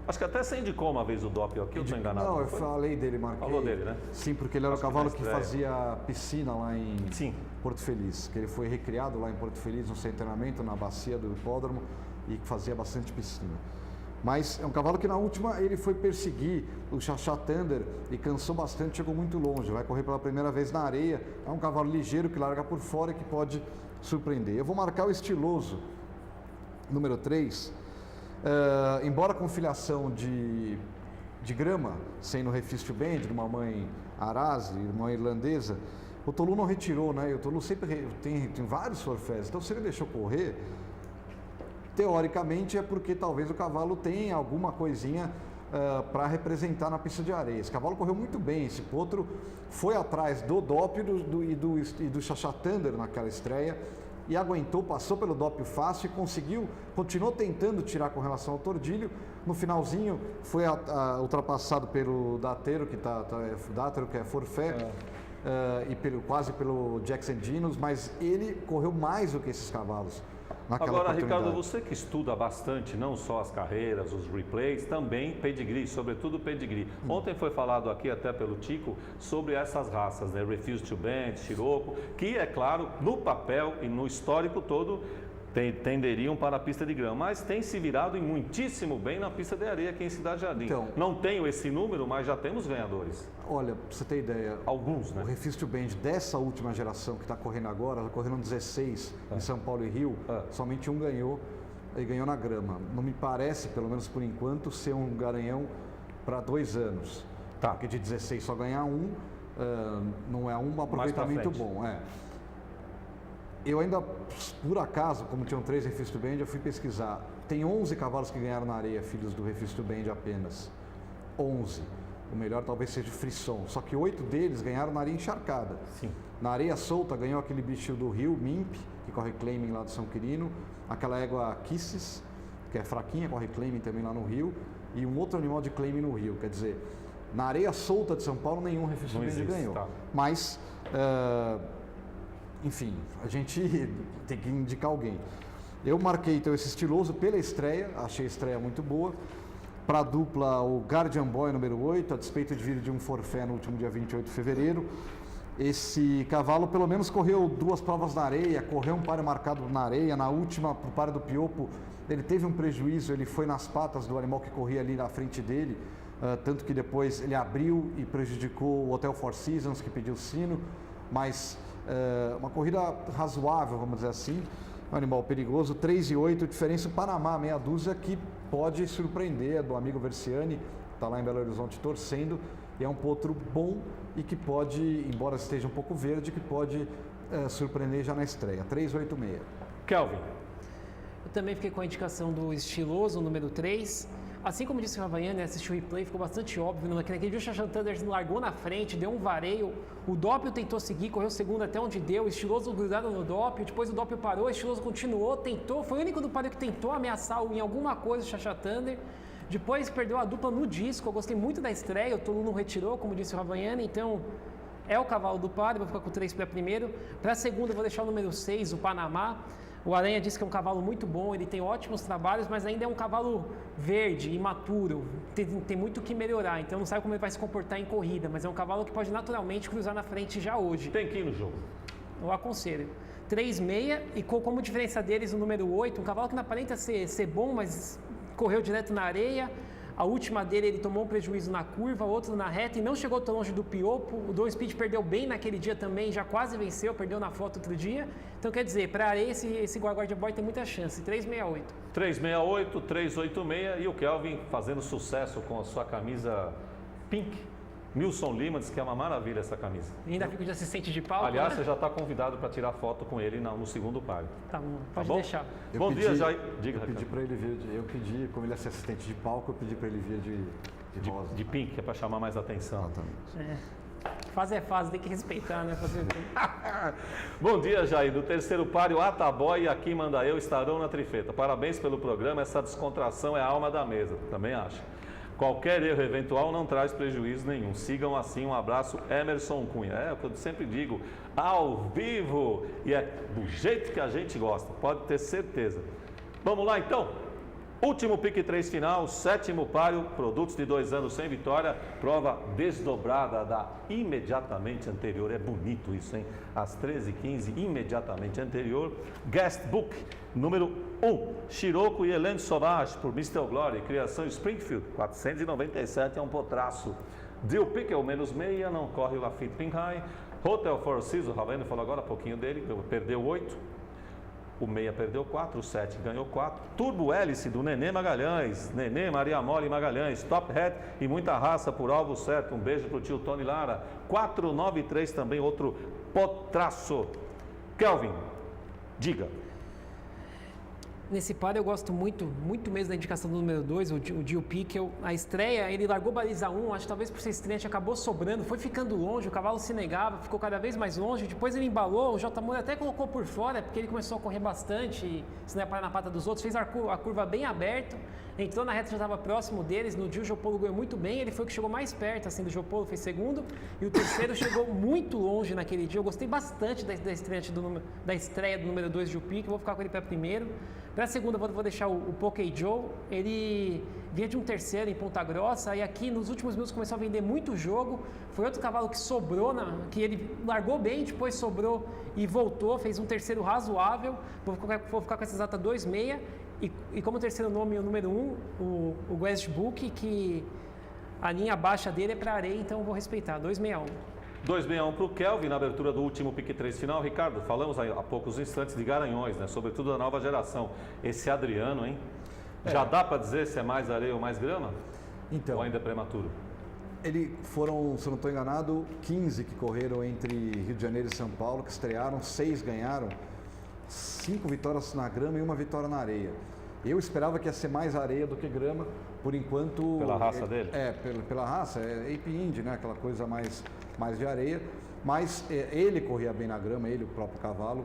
Acho que até você indicou uma vez o dópio aqui, eu estou enganado. Não, eu falei dele, marquei. Falou dele, né? Sim, porque ele era o cavalo que fazia piscina lá em Sim. Porto Feliz. Que ele foi recriado lá em Porto Feliz, no centenamento, na bacia do hipódromo, e que fazia bastante piscina. Mas é um cavalo que na última ele foi perseguir o Chachá Thunder e cansou bastante, chegou muito longe. Vai correr pela primeira vez na areia. É um cavalo ligeiro que larga por fora e que pode surpreender. Eu vou marcar o Estiloso, número 3. Embora com filiação de grama, sendo Refuse to Bend, de uma mãe Arase, uma irlandesa, o Tolu não retirou, né? E o Tolu sempre tem vários forfés. Então, se ele deixou correr, teoricamente é porque talvez o cavalo tenha alguma coisinha para representar na pista de areia. Esse cavalo correu muito bem. Esse potro foi atrás do dópio e do Chachá Thunder naquela estreia e aguentou, passou pelo dópio fácil e continuou tentando tirar com relação ao Tordilho. No finalzinho foi ultrapassado pelo Dátero, que é forfé, e quase pelo Jackson Dinos, mas ele correu mais do que esses cavalos. Agora, Ricardo, você que estuda bastante, não só as carreiras, os replays, também pedigree, sobretudo pedigree. Ontem foi falado aqui até pelo Tico sobre essas raças, né? Refuse to Bend, Siroco, que é claro, no papel e no histórico todo, tenderiam para a pista de grama, mas tem se virado muitíssimo bem na pista de areia aqui em Cidade Jardim. Então, não tenho esse número, mas já temos ganhadores. Olha, pra você ter ideia, alguns, né? O Refuse to Bend dessa última geração que está correndo agora, está correndo 16 em São Paulo e Rio, somente um ganhou, e ganhou na grama. Não me parece, pelo menos por enquanto, ser um garanhão para 2 anos. Tá. Porque de 16 só ganhar um, não é um aproveitamento bom. Eu ainda, por acaso, como tinham 3 Refuse to Bend, eu fui pesquisar. Tem 11 cavalos que ganharam na areia, filhos do Refuse to Bend apenas. 11. O melhor talvez seja o Frisson. Só que 8 deles ganharam na areia encharcada. Sim. Na areia solta ganhou aquele bicho do Rio, Mimp, que corre claiming lá do São Quirino. Aquela égua Kisses, que é fraquinha, corre claiming também lá no Rio. E um outro animal de claiming no Rio. Quer dizer, na areia solta de São Paulo, nenhum Refuse to Bend ganhou. Tá. Mas... enfim, a gente tem que indicar alguém. Eu marquei então esse Estiloso pela estreia, achei a estreia muito boa. Para a dupla, o Guardian Boy número 8, a despeito de vir de um forfé no último dia 28 de fevereiro. Esse cavalo pelo menos correu 2 provas na areia, correu um páreo marcado na areia. Na última, para o páreo do Piopo, ele teve um prejuízo, ele foi nas patas do animal que corria ali na frente dele. Tanto que depois ele abriu e prejudicou o Hotel Four Seasons, que pediu sino. Mas... uma corrida razoável, vamos dizer assim, um animal perigoso, 3 e 8, diferença o Panamá, meia dúzia, que pode surpreender, do amigo Versiani, está lá em Belo Horizonte torcendo, e é um potro bom e que pode, embora esteja um pouco verde, que pode surpreender já na estreia. 386. Kelvin. Eu também fiquei com a indicação do Estiloso, número 3. Assim como disse o Havaiani, assistiu o replay, ficou bastante óbvio. Naquele dia o Chachan Thunder largou na frente, deu um vareio. O Doppio tentou seguir, correu segundo até onde deu. O Estiloso grudado no Doppio, depois o Doppio parou, o Estiloso continuou, tentou. Foi o único do páreo que tentou ameaçar em alguma coisa o Chachan Thunder. Depois perdeu a dupla no disco. Eu gostei muito da estreia, o Tolu não retirou, como disse o Havaiani, então é o cavalo do páreo. Vou ficar com 3 para primeiro. Para segundo, eu vou deixar o número 6, o Panamá. O Aranha disse que é um cavalo muito bom, ele tem ótimos trabalhos, mas ainda é um cavalo verde, imaturo, tem muito o que melhorar, então não sabe como ele vai se comportar em corrida, mas é um cavalo que pode naturalmente cruzar na frente já hoje. Tem que ir no jogo. Eu aconselho. 3,6 e como diferença deles o número 8, um cavalo que não aparenta ser bom, mas correu direto na areia. A última dele, ele tomou um prejuízo na curva, outro na reta e não chegou tão longe do Piopo. O Don Speed perdeu bem naquele dia também, já quase venceu, perdeu na foto outro dia. Então, quer dizer, para areia, esse Guardia Boy tem muita chance. 3,68. 368, 386 e o Kelvin fazendo sucesso com a sua camisa pink. Milson Lima diz que é uma maravilha essa camisa. E ainda fico de assistente de palco. Aliás, né? você já está convidado para tirar foto com ele no segundo páreo. Tá bom, pode bom? deixar. Bom dia, Jair. Diga, Eu pedi para ele vir, como ele é assistente de palco, eu pedi para ele vir de rosa. de pink, que é para chamar mais atenção. Exatamente. Fase é fase, tem que respeitar, né? Fazer o quê? Bom dia, Jair. Do terceiro páreo, Ataboy e Aqui Manda Eu estarão na trifeta. Parabéns pelo programa, essa descontração é a alma da mesa. Também acho. Qualquer erro eventual não traz prejuízo nenhum. Sigam assim, um abraço, Emerson Cunha. É o que eu sempre digo, ao vivo. E é do jeito que a gente gosta, pode ter certeza. Vamos lá então? Último pique 3 final, sétimo páreo, produtos de 2 anos sem vitória, prova desdobrada da imediatamente anterior. É bonito isso, hein? Às 13h15, imediatamente anterior. Guest Book, número 1, Chirocco e Helene Sauvage, por Mr. Glory, criação Springfield, 497, é um potraço. Deal Pickle, menos meia, não corre o Lafitte Pinhai. Hotel Four Seasons, o Ravena falou agora um pouquinho dele, perdeu 8. O meia perdeu 4, o 7 ganhou 4. Turbo Hélice do Nenê Magalhães. Nenê, Maria Mole Magalhães. Top Hat e muita raça por alvo certo. Um beijo pro tio Tony Lara. 493 também, outro potraço. Kelvin, diga. Nesse par eu gosto muito mesmo da indicação do número 2, o Dio Pickle. A estreia, ele largou baliza 1, acho que talvez por ser estreante, acabou sobrando, foi ficando longe, o cavalo se negava, ficou cada vez mais longe. Depois ele embalou, o J. Moura até colocou por fora, porque ele começou a correr bastante, se não ia parar na pata dos outros, fez a curva bem aberta, entrou na reta, já estava próximo deles. No dia o Jopolo ganhou muito bem, ele foi o que chegou mais perto assim, do Jopolo, fez segundo, e o terceiro chegou muito longe naquele dia. Eu gostei bastante da estreia do número 2 Dio Pickle, vou ficar com ele para primeiro. Para a segunda, vou deixar o Poké Joe. Ele vinha de um terceiro em Ponta Grossa e aqui nos últimos minutos começou a vender muito jogo. Foi outro cavalo que sobrou, que ele largou bem, depois sobrou e voltou, fez um terceiro razoável. Vou ficar com essa exata 2,6. E como terceiro nome, o número 1, o Guest Book, que a linha baixa dele é para areia, então vou respeitar, 2,61. 261 para o Kelvin, na abertura do último pique 3 final. Ricardo, falamos há poucos instantes de Garanhões, né? Sobretudo da nova geração. Esse Adriano, hein? Já dá para dizer se é mais areia ou mais grama? Então, ou ainda é prematuro? Foram, se eu não estou enganado, 15 que correram entre Rio de Janeiro e São Paulo, que estrearam, 6 ganharam, 5 vitórias na grama e 1 vitória na areia. Eu esperava que ia ser mais areia do que grama, por enquanto... Pela raça dele? Pela raça, é Ape Indy, né? Aquela coisa mais de areia, mas ele corria bem na grama, ele, o próprio cavalo,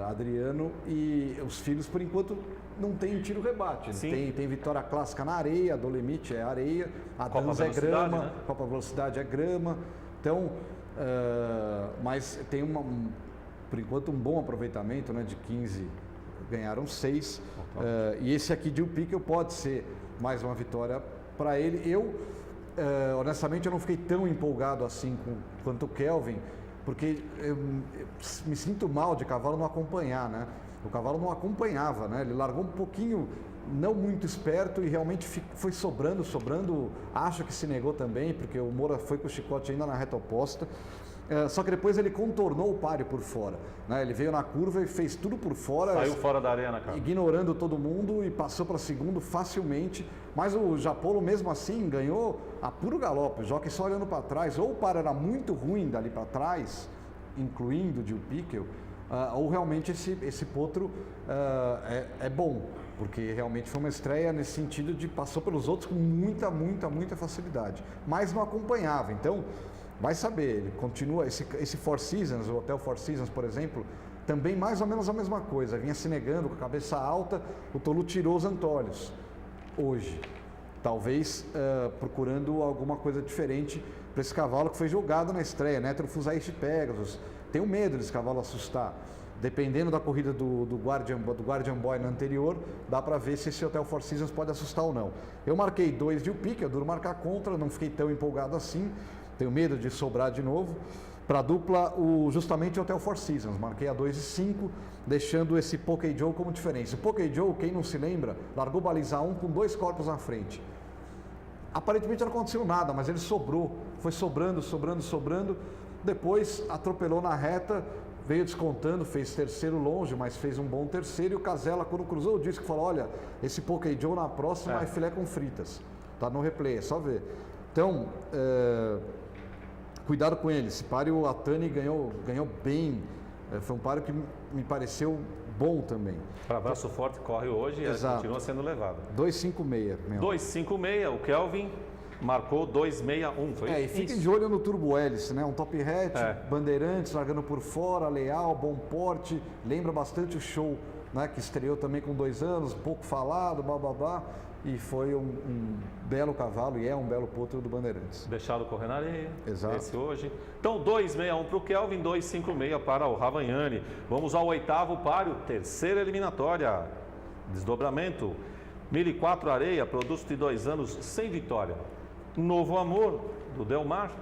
Adriano, e os filhos, por enquanto, não tem tiro-rebate. Tem vitória clássica na areia, a Dolomite é areia, a Danza é grama, né? Copa Velocidade é grama, então, mas tem por enquanto um bom aproveitamento, né? De 15 ganharam 6, e esse aqui de Pickle pode ser mais uma vitória para ele. Honestamente, eu não fiquei tão empolgado assim quanto o Kelvin, porque eu me sinto mal de cavalo não acompanhar, né? O cavalo não acompanhava, né? Ele largou um pouquinho, não muito esperto, e realmente foi sobrando, acho que se negou também, porque o Moura foi com o chicote ainda na reta oposta. Só que depois ele contornou o páreo por fora, né? Ele veio na curva e fez tudo por fora. Saiu fora da arena, cara. Ignorando todo mundo e passou para segundo facilmente. Mas o Japolo, mesmo assim, ganhou a puro galope. O jockey só olhando para trás. Ou o páreo era muito ruim dali para trás, incluindo o Gil Pickel, ou realmente esse potro é bom. Porque realmente foi uma estreia nesse sentido de passou pelos outros com muita facilidade. Mas não acompanhava. Então, vai saber, ele continua, esse Four Seasons, o Hotel Four Seasons, por exemplo, também mais ou menos a mesma coisa, vinha se negando com a cabeça alta, o Tolu tirou os antolhos, hoje, talvez procurando alguma coisa diferente para esse cavalo que foi jogado na estreia, né, Trufusaishi Pegasus, tenho medo desse cavalo assustar, dependendo da corrida do Guardian Boy na anterior, dá para ver se esse Hotel Four Seasons pode assustar ou não. Eu marquei 2 de Upique, eu duro marcar contra, não fiquei tão empolgado assim, tenho medo de sobrar de novo. Para a dupla, justamente o Hotel Four Seasons. Marquei a 2 e 5, deixando esse Poké Joe como diferença. O Poké Joe, quem não se lembra, largou baliza 1 com 2 corpos na frente. Aparentemente não aconteceu nada, mas ele sobrou. Foi sobrando. Depois atropelou na reta, veio descontando, fez terceiro longe, mas fez um bom terceiro. E o Casella, quando cruzou o disco, falou: olha, esse Poké Joe na próxima é filé com fritas. Tá no replay, é só ver. Então, cuidado com ele. Esse páreo, a Tani ganhou bem. Foi um páreo que me pareceu bom também. Para Braço Forte corre hoje e continua sendo levado. 2,56. 2,56. O Kelvin marcou 2,61. Foi e fiquem de olho no Turbo Hélice, né? Um top hatch, Bandeirantes largando por fora, leal, bom porte. Lembra bastante o Show, né? Que estreou também com 2 anos, pouco falado, bababá. E foi um belo cavalo e é um belo potro do Bandeirantes. Deixado correr na areia. Exato. Esse hoje. Então, 2,61 para o Kelvin, 2,56 para o Ravagnani. Vamos ao 8º páreo, terceira eliminatória. Desdobramento. 1004 Areia, produto de 2 anos sem vitória. Novo Amor, do Delmar.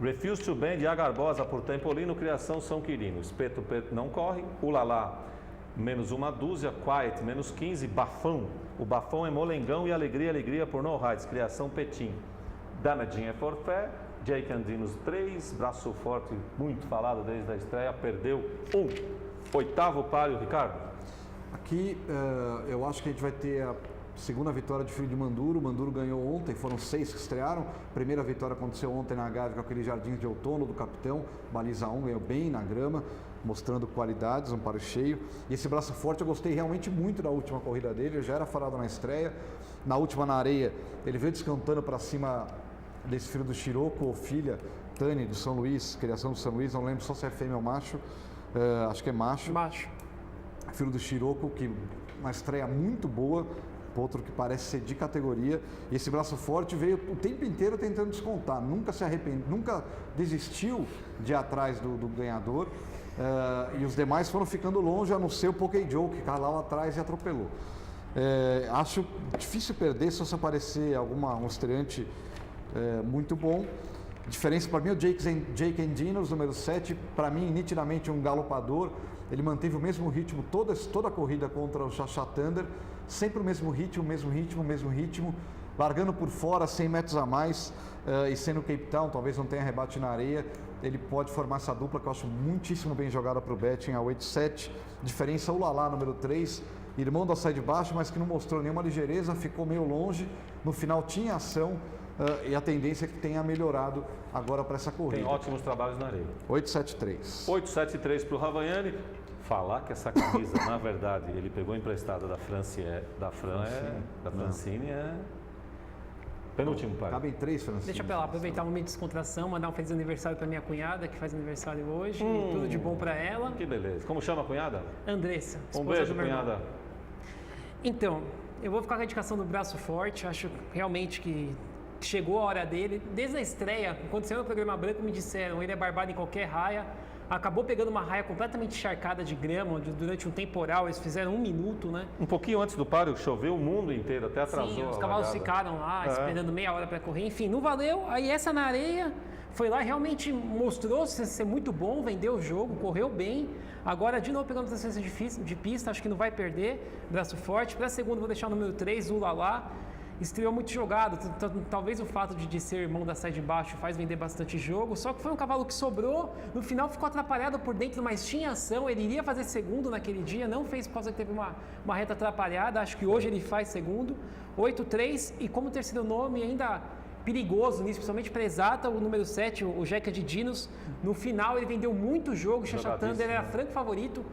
Refuse to Bend, A Garbosa por Tempolino, Criação São Quirino. Espeto Preto não corre. Ulalá, menos 1 dúzia. Quiet, menos 15. Bafão. O Bafão é Molengão e Alegria por No Heights, Criação Petim. Danadinha é forfé. Jake Andinos 3. Braço Forte, muito falado desde a estreia, perdeu 1. 8º páreo, Ricardo. Aqui eu acho que a gente vai ter a segunda vitória de Filho de Manduro. O Manduro ganhou ontem, foram 6 que estrearam. Primeira vitória aconteceu ontem na Gávea com aquele Jardins de Outono do Capitão. Baliza 1, ganhou bem na grama, mostrando qualidades, um páreo cheio. E esse Braço Forte eu gostei realmente muito da última corrida dele, eu já era falado na estreia. Na última na areia, ele veio descantando para cima desse filho do Chiroco, ou filha, Tani, do São Luís, criação do São Luís, não lembro só se é fêmea ou macho, acho que é macho. Filho do Chiroco, que uma estreia muito boa, outro que parece ser de categoria. E esse Braço Forte veio o tempo inteiro tentando descontar, nunca se arrependeu, nunca desistiu de ir atrás do ganhador. E os demais foram ficando longe, a não ser o Poké Joe, que caiu lá atrás e atropelou. Acho difícil perder se aparecer um estreante muito bom. Diferença para mim, o Jake Endinos, número 7, para mim nitidamente um galopador. Ele manteve o mesmo ritmo toda a corrida contra o Chacha Thunder, sempre o mesmo ritmo, largando por fora 100 metros a mais, e sendo Cape Town, talvez não tenha rebate na areia, ele pode formar essa dupla que eu acho muitíssimo bem jogada para o betting, a 8-7, diferença Ulalá, número 3, irmão da Sai de Baixo, mas que não mostrou nenhuma ligeireza, ficou meio longe, no final tinha ação, e a tendência é que tenha melhorado agora para essa corrida. Tem ótimos trabalhos na areia. 8-7-3. 8-7-3 para o Ravagnani. Falar que essa camisa, na verdade, ele pegou emprestada da Francine, penúltimo pai. Cabem 3, Francine. Deixa eu aproveitar o momento de descontração, mandar um feliz aniversário para minha cunhada, que faz aniversário hoje. Tudo de bom para ela. Que beleza. Como chama a cunhada? Andressa. Um beijo, cunhada. Então, eu vou ficar com a indicação do Braço Forte. Acho realmente que chegou a hora dele. Desde a estreia, quando saiu no programa branco, me disseram, ele é barbado em qualquer raia. Acabou pegando uma raia completamente encharcada de grama, onde durante um temporal eles fizeram 1 minuto, né? Um pouquinho antes do páreo, choveu o mundo inteiro, até atrasou. Sim, os cavalos ficaram lá, esperando meia hora para correr. Enfim, não valeu. Aí essa na areia, foi lá, realmente mostrou-se ser muito bom, vendeu o jogo, correu bem. Agora, de novo, pegando transferência de pista, acho que não vai perder. Braço Forte. Para segundo, vou deixar o número 3, Ulalá. estreou muito jogado, talvez o fato de ser irmão da sai de baixo faz vender bastante jogo, só que foi um cavalo que sobrou, no final ficou atrapalhado por dentro, mas tinha ação, ele iria fazer segundo naquele dia, não fez por causa que teve uma reta atrapalhada, acho que hoje ele faz segundo, 8-3, e como terceiro nome ainda perigoso nisso, principalmente para exata, o número 7, o Jeca de Dinos, no final ele vendeu muito jogo, Chachatando, ele era franco favorito,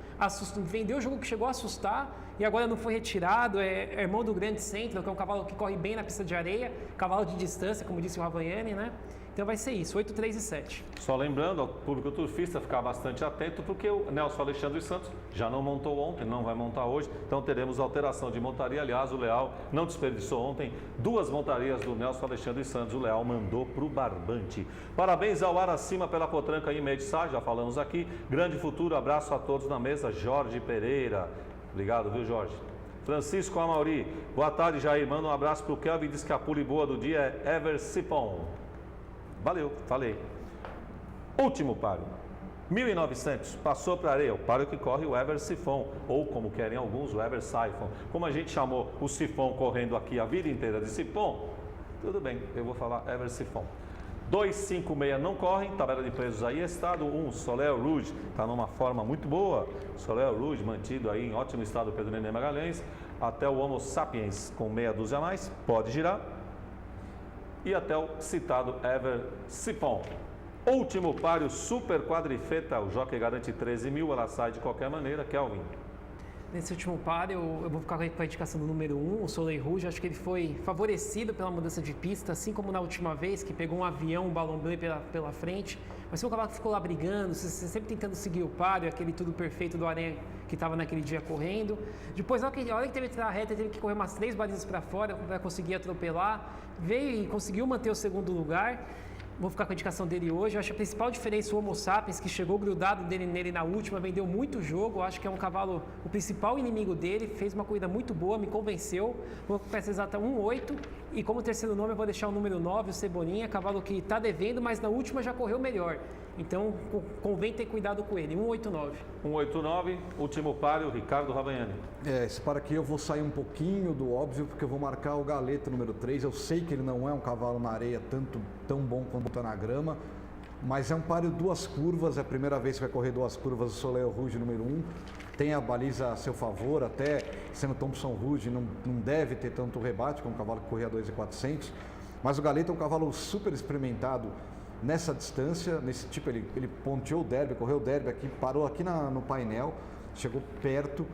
vendeu o jogo que chegou a assustar, e agora não foi retirado, é irmão do Grande Centro, que é um cavalo que corre bem na pista de areia, cavalo de distância, como disse o Ravaiani, né? Então vai ser isso, 8, 3 e 7. Só lembrando ao público turfista ficar bastante atento, porque o Nelson Alexandre Santos já não montou ontem, não vai montar hoje, então teremos alteração de montaria. Aliás, o Leal não desperdiçou ontem 2 montarias do Nelson Alexandre Santos, o Leal mandou para o Barbante. Parabéns ao Ar Acima pela potranca em Medissá, já falamos aqui. Grande futuro, abraço a todos na mesa, Jorge Pereira. Obrigado, viu, Jorge? Francisco Amauri, boa tarde, Jair. Manda um abraço para o Kelvin, diz que a pule boa do dia é Ever Sipon. Valeu, falei. Último páreo, 1.900, passou para areia, o páreo que corre o Ever Sifon, ou como querem alguns, o Ever Siphon. Como a gente chamou o Sifon correndo aqui a vida inteira de Sifon, tudo bem, eu vou falar Ever Sifon. 256 não correm, tabela de preços aí, estado 1, Soleil Rouge, está numa forma muito boa, Soleil Rouge mantido aí em ótimo estado pelo Nenê Magalhães, até o Homo Sapiens com meia dúzia a mais, pode girar. E até o citado Ever Sifon. Último páreo, super quadrifeta, o jockey garante 13 mil, ela sai de qualquer maneira, Kelvin. Nesse último páreo, eu vou ficar com a indicação do número 1, o Soleil Rouge. Acho que ele foi favorecido pela mudança de pista, assim como na última vez, que pegou um avião, um balão bleu pela frente. Mas foi um cavalo que ficou lá brigando, sempre tentando seguir o páreo, aquele tudo perfeito do Aranha que estava naquele dia correndo. Depois, na hora que teve que entrar a reta, ele teve que correr umas 3 balizas para fora para conseguir atropelar. Veio e conseguiu manter o segundo lugar. Vou ficar com a indicação dele hoje. Eu acho a principal diferença o Homo Sapiens, que chegou grudado nele na última, vendeu muito jogo. Eu acho que é um cavalo, o principal inimigo dele. Fez uma corrida muito boa, me convenceu. Vou com essa exata 1-8. E como terceiro nome, eu vou deixar o número 9, o Cebolinha, cavalo que está devendo, mas na última já correu melhor. Então, convém ter cuidado com ele. 189. 189, último páreo, Ricardo Ravaiani. Esse páreo aqui eu vou sair um pouquinho do óbvio, porque eu vou marcar o Galeta número 3. Eu sei que ele não é um cavalo na areia tão bom quanto está na grama, mas é um páreo 2 curvas, é a primeira vez que vai correr 2 curvas o Soleil Rouge número 1. Tem a baliza a seu favor, até sendo Thompson Rouge, não deve ter tanto rebate, como um cavalo que corria 2.400. Mas o Galeta é um cavalo super experimentado nessa distância, nesse tipo, ele ponteou o derby, correu o derby aqui, parou aqui no painel, chegou perto,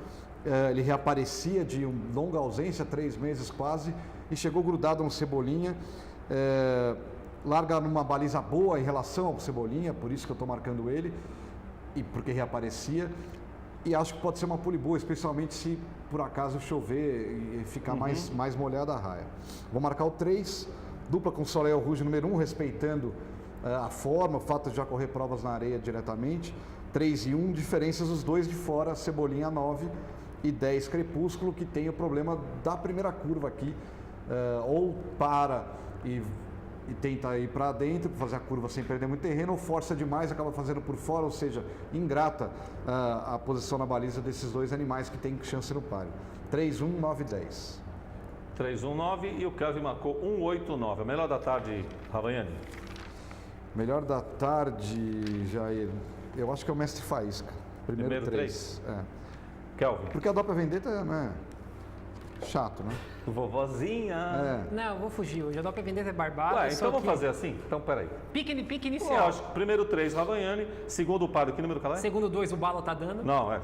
ele reaparecia de longa ausência, 3 meses quase, e chegou grudado no Cebolinha, larga numa baliza boa em relação ao Cebolinha, por isso que eu estou marcando ele, e porque reaparecia, e acho que pode ser uma pole boa, especialmente se por acaso chover e ficar mais molhada a raia. Vou marcar o 3, dupla com Soleil Rouge número 1, respeitando a forma, o fato de já correr provas na areia diretamente. 3 e 1, diferenças os dois de fora, Cebolinha 9 e 10 Crepúsculo, que tem o problema da primeira curva aqui, ou para e tenta ir para dentro, fazer a curva sem perder muito terreno, ou força demais, acaba fazendo por fora, ou seja, ingrata a posição na baliza desses dois animais que tem chance no páreo. 3, 1, 9 e 10. 3, 1, 9 e o Kelvin marcou 1, 8, 9. A melhor da tarde, Ravaiani. Melhor da tarde, Jair, eu acho que é o Mestre Faísca. Primeiro 3. Kelvin. Porque a Doppia Vendetta né? Chato, né? Vovozinha. Não, eu vou fugir hoje. A Doppia Vendetta é barbada. Ué, então vamos fazer assim? Então, peraí. Pique inicial. Lógico, primeiro 3, Ravaiani. Segundo páreo, que número que ela é? Segundo 2, o Bala tá dando. Não.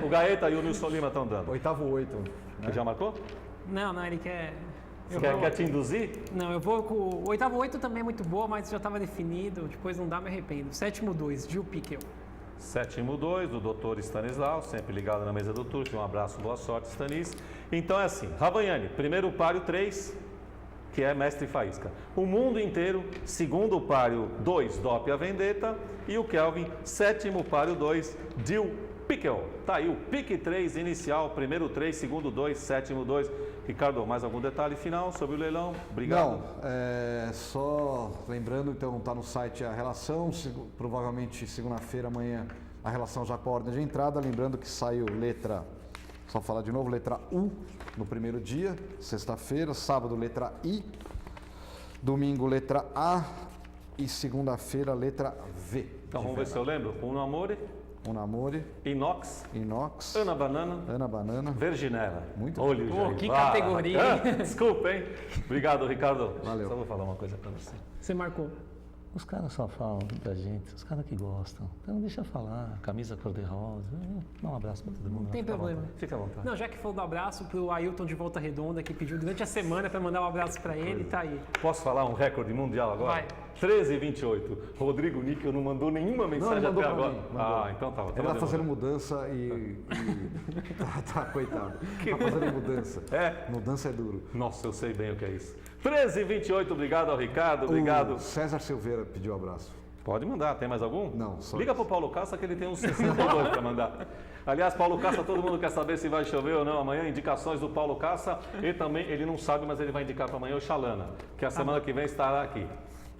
O Gaeta e o Nilson Lima estão dando. 8º 8. Você já marcou? Não, ele quer... Quer te induzir? Não, eu vou com o 8º 8 também é muito boa, mas já estava definido, depois não dá, me arrependo. 7º 2, Gil Pickel. 7º 2, do Dr. Stanislau, sempre ligado na mesa do Turf. Um abraço, boa sorte, Stanis. Então é assim, Ravaiani, primeiro páreo 3, que é Mestre Faísca. O mundo inteiro, segundo páreo 2, Doppia Vendetta. E o Kelvin, 7º páreo 2, Gil Pickel. Tá aí o pique 3 inicial, primeiro 3, segundo 2, 7º 2. Ricardo, mais algum detalhe final sobre o leilão? Obrigado. Não, só lembrando, então, está no site a relação, provavelmente segunda-feira, amanhã, a relação já com a ordem de entrada. Lembrando que saiu letra Só falar de novo, letra U no primeiro dia, sexta-feira, sábado, letra I, domingo, letra A e segunda-feira, letra V. Então vamos ver se eu lembro. Um Amore, Um Amore, Inox, Inox, Ana Banana, Ana Banana. Virginella. Muito Olha o Pô, Jair. que categoria, hein? Desculpa, hein? Obrigado, Ricardo. Valeu. Só vou falar uma coisa pra você. Você marcou. Os caras só falam da gente, os caras que gostam. Então deixa eu falar, camisa cor-de-rosa. Dá um abraço pra todo mundo. Não tem problema. Fica à vontade. Não, já que falou do abraço pro Ailton de Volta Redonda, que pediu durante a semana para mandar um abraço para ele, tá aí. Posso falar um recorde mundial agora? Vai. 13h28. Rodrigo Níquel não mandou nenhuma mensagem mandou até pra agora. mim, mandou. Ah, então tá. Ele tá fazendo mudança e tá, coitado. Tá fazendo mudança. É? Mudança é duro. Nossa, eu sei bem o que é isso. 13h28, obrigado ao Ricardo, obrigado. O César Silveira pediu um abraço. Pode mandar, tem mais algum? Não, só Liga isso. pro Paulo Caça que ele tem uns 62 para mandar. Aliás, Paulo Caça, todo mundo quer saber se vai chover ou não amanhã. Indicações do Paulo Caça. E também, ele não sabe, mas ele vai indicar para amanhã o Xalana, que a semana que vem estará aqui.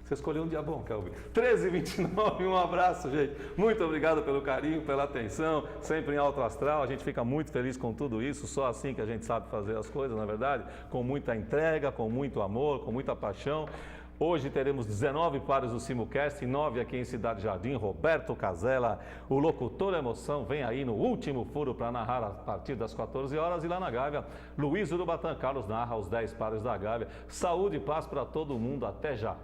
Você escolheu um dia bom, Kelvin. 13h29, um abraço, gente. Muito obrigado pelo carinho, pela atenção, sempre em alto astral. A gente fica muito feliz com tudo isso, só assim que a gente sabe fazer as coisas, na verdade, com muita entrega, com muito amor, com muita paixão. Hoje teremos 19 pares do Simulcast, 9 aqui em Cidade Jardim. Roberto Casella, o locutor emoção, vem aí no último furo para narrar a partir das 14 horas. E lá na Gávea, Luiz Urubatã Carlos narra os 10 pares da Gávea. Saúde e paz para todo mundo. Até já.